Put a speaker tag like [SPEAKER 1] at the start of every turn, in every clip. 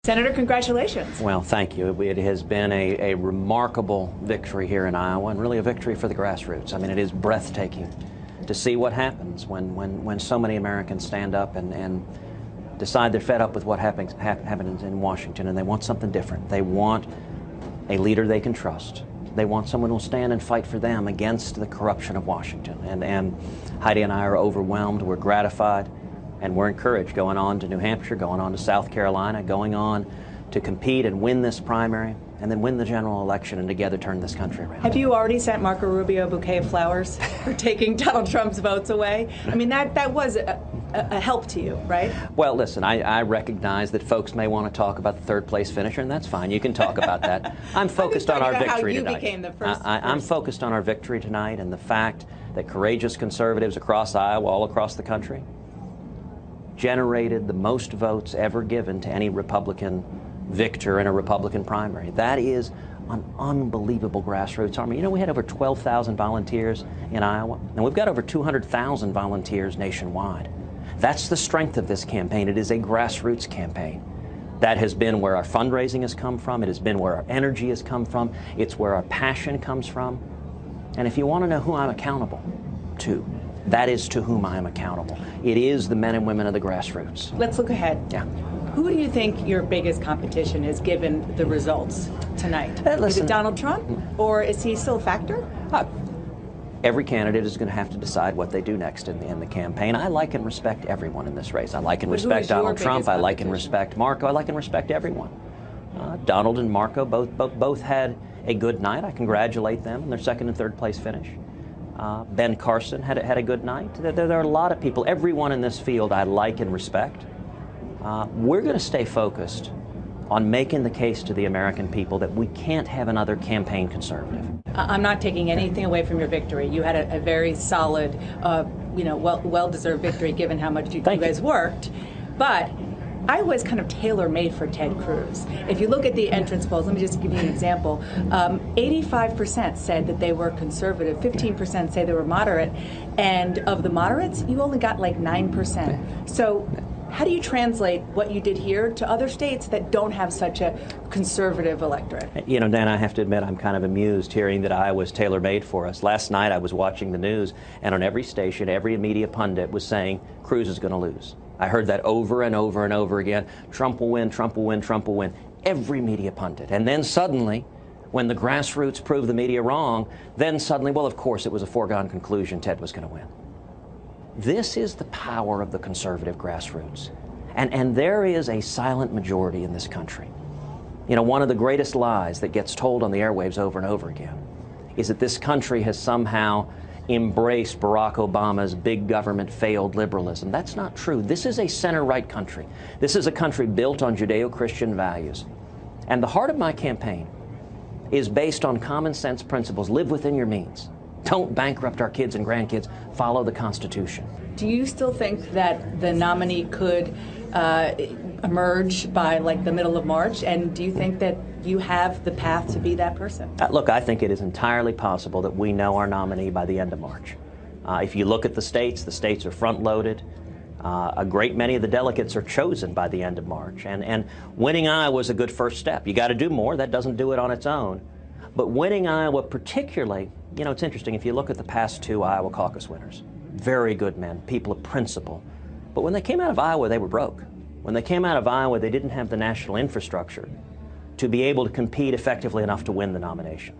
[SPEAKER 1] Senator, congratulations.
[SPEAKER 2] Well, thank you. It has been a remarkable victory here in Iowa, and really a victory for the grassroots. I mean, it is breathtaking to see what happens when so many Americans stand up and decide they're fed up with what happens in Washington, and they want something different. They want a leader they can trust. They want someone who will stand and fight for them against the corruption of Washington. And Heidi and I are overwhelmed. We're gratified. And we're encouraged going on to New Hampshire, going on to South Carolina, going on to compete and win this primary, and then win the general election and together turn this country around.
[SPEAKER 1] Have you already sent Marco Rubio a bouquet of flowers for taking Donald Trump's votes away? I mean, that was a help to you, right?
[SPEAKER 2] Well, listen, I recognize that folks may want to talk about the third place finisher, and that's fine. You can talk about that. I'm focused on our victory tonight.
[SPEAKER 1] Became the first
[SPEAKER 2] I'm focused on our victory tonight and the fact that courageous conservatives across Iowa, all across the country, generated the most votes ever given to any Republican victor in a Republican primary. That is an unbelievable grassroots army. You know, we had over 12,000 volunteers in Iowa, and we've got over 200,000 volunteers nationwide. That's the strength of this campaign. It is a grassroots campaign. That has been where our fundraising has come from. It has been where our energy has come from. It's where our passion comes from. And if you want to know who I'm accountable to, that is to whom I am accountable. It is the men and women of the grassroots.
[SPEAKER 1] Let's look ahead.
[SPEAKER 2] Yeah.
[SPEAKER 1] Who do you think your biggest competition is given the results tonight? Is it Donald Trump, or is he still a factor?
[SPEAKER 2] Every candidate is going to have to decide what they do next in the campaign. I like and respect everyone in this race. I like and respect Donald Trump. I like and respect Marco. I like and respect everyone. Donald and Marco both had a good night. I congratulate them on their second and third place finish. Ben Carson had a good night. There are a lot of people. Everyone in this field I like and respect. We're going to stay focused on making the case to the American people that we can't have another campaign conservative.
[SPEAKER 1] I'm not taking anything away from your victory. You had a very solid, well-deserved victory given how much you guys worked. But Iowa is kind of tailor-made for Ted Cruz. If you look at the entrance polls, let me just give you an example. 85% said that they were conservative, 15% say they were moderate, and of the moderates, you only got like 9%. So how do you translate what you did here to other states that don't have such a conservative electorate? You know,
[SPEAKER 2] Dan, I have to admit I'm kind of amused hearing that Iowa was tailor-made for us. Last night I was watching the news, and on every station, every media pundit was saying Cruz is going to lose. I heard that over and over and over again. Trump will win, Trump will win, Trump will win. Every media pundit. And then suddenly, when the grassroots proved the media wrong, then suddenly, well, of course, it was a foregone conclusion Ted was going to win. This is the power of the conservative grassroots. And there is a silent majority in this country. You know, one of the greatest lies that gets told on the airwaves over and over again is that this country has somehow embraced Barack Obama's big government failed liberalism. That's not true. This is a center-right country. This is a country built on Judeo-Christian values. And the heart of my campaign is based on common sense principles. Live within your means. Don't bankrupt our kids and grandkids. Follow the Constitution.
[SPEAKER 1] Do you still think that the nominee could emerge by like the middle of March? And do you think that you have the path to be that person?
[SPEAKER 2] Look, I think it is entirely possible that we know our nominee by the end of March. If you look at the states are front-loaded. A great many of the delegates are chosen by the end of March. And winning Iowa is a good first step. You got to do more. That doesn't do it on its own. But winning Iowa particularly, you know, it's interesting. If you look at the past two Iowa caucus winners, very good men, people of principle. But when they came out of Iowa, they were broke. When they came out of Iowa, they didn't have the national infrastructure to be able to compete effectively enough to win the nomination.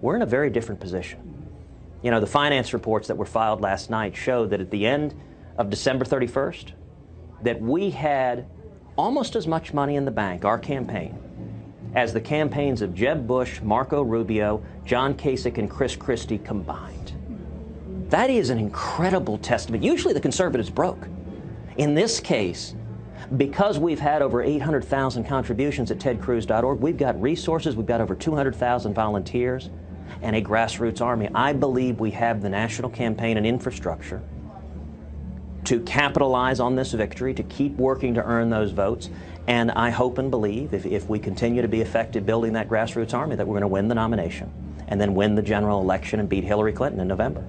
[SPEAKER 2] We're in a very different position. You know, the finance reports that were filed last night showed that at the end of December 31st, that we had almost as much money in the bank, our campaign, as the campaigns of Jeb Bush, Marco Rubio, John Kasich, and Chris Christie combined. That is an incredible testament. Usually the conservatives broke. In this case, because we've had over 800,000 contributions at tedcruz.org, we've got resources, we've got over 200,000 volunteers, and a grassroots army. I believe we have the national campaign and infrastructure to capitalize on this victory, to keep working to earn those votes. And I hope and believe, if we continue to be effective building that grassroots army, that we're going to win the nomination and then win the general election and beat Hillary Clinton in November.